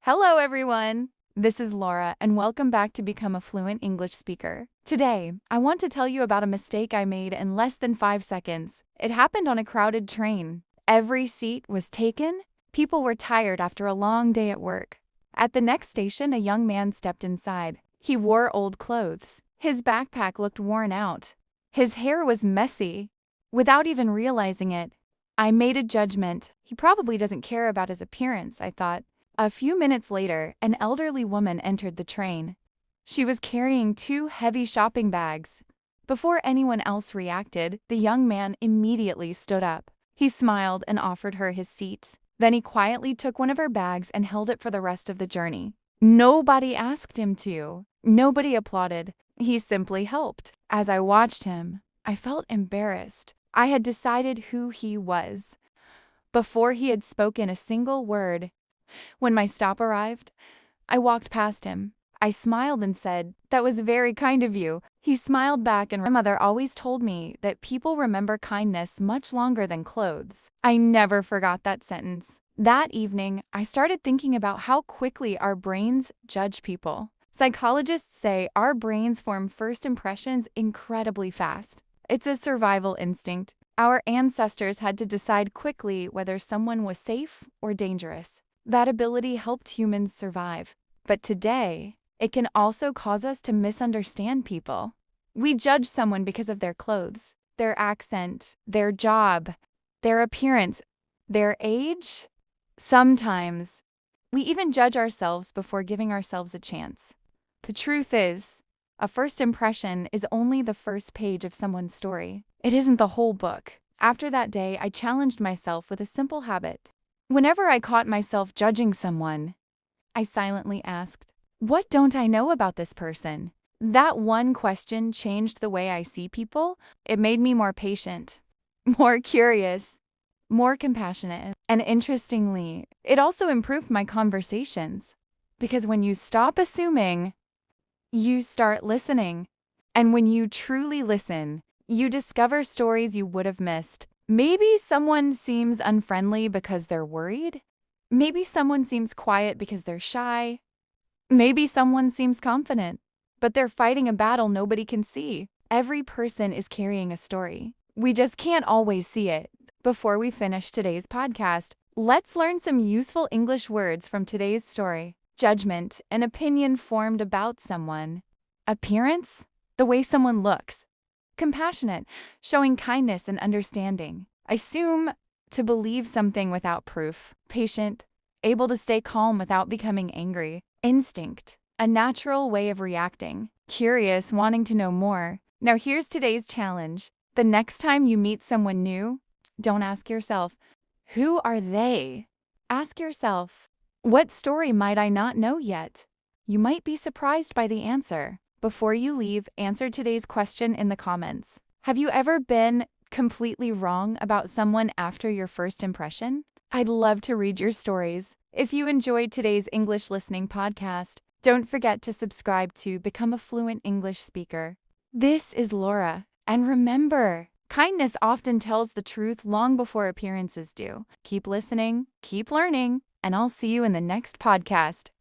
Hello, everyone. This is Laura, and welcome back to Become a Fluent English Speaker. Today, I want to tell you about a mistake I made in less than 5 seconds. It happened on a crowded train. Every seat was taken. People were tired after a long day at work. At the next station, a young man stepped inside. He wore old clothes. His backpack looked worn out. His hair was messy. Without even realizing it, I made a judgment. He probably doesn't care about his appearance, I thought. A few minutes later, an elderly woman entered the train. She was carrying 2 heavy shopping bags. Before anyone else reacted, the young man immediately stood up. He smiled and offered her his seat. Then he quietly took one of her bags and held it for the rest of the journey. Nobody asked him to. Nobody applauded. He simply helped. As I watched him, I felt embarrassed. I had decided who he was before he had spoken a single word. When my stop arrived, I walked past him. I smiled and said, "That was very kind of you." He smiled back, and my mother always told me that people remember kindness much longer than clothes. I never forgot that sentence. That evening, I started thinking about how quickly our brains judge people. Psychologists say our brains form first impressions incredibly fast. It's a survival instinct. Our ancestors had to decide quickly whether someone was safe or dangerous. That ability helped humans survive. But today, it can also cause us to misunderstand people. We judge someone because of their clothes, their accent, their job, their appearance, their age. Sometimes, we even judge ourselves before giving ourselves a chance. The truth is, a first impression is only the first page of someone's story. It isn't the whole book. After that day, I challenged myself with a simple habit. Whenever I caught myself judging someone, I silently asked, "What don't I know about this person?" That one question changed the way I see people. It made me more patient, more curious, more compassionate. And interestingly, it also improved my conversations. Because when you stop assuming, you start listening. And when you truly listen, you discover stories you would have missed. Maybe someone seems unfriendly because they're worried. Maybe someone seems quiet because they're shy. Maybe someone seems confident, but they're fighting a battle nobody can see. Every person is carrying a story. We just can't always see it. Before we finish today's podcast, let's learn some useful English words from today's story. Judgment, an opinion formed about someone. Appearance, the way someone looks. Compassionate, showing kindness and understanding. Assume, to believe something without proof. Patient, able to stay calm without becoming angry. Instinct, a natural way of reacting. Curious, wanting to know more. Now here's today's challenge. The next time you meet someone new, don't ask yourself, "Who are they?" Ask yourself, "What story might I not know yet?" You might be surprised by the answer. Before you leave, answer today's question in the comments. Have you ever been completely wrong about someone after your first impression? I'd love to read your stories. If you enjoyed today's English listening podcast, don't forget to subscribe to Become a Fluent English Speaker. This is Laura, and remember, kindness often tells the truth long before appearances do. Keep listening, keep learning, and I'll see you in the next podcast.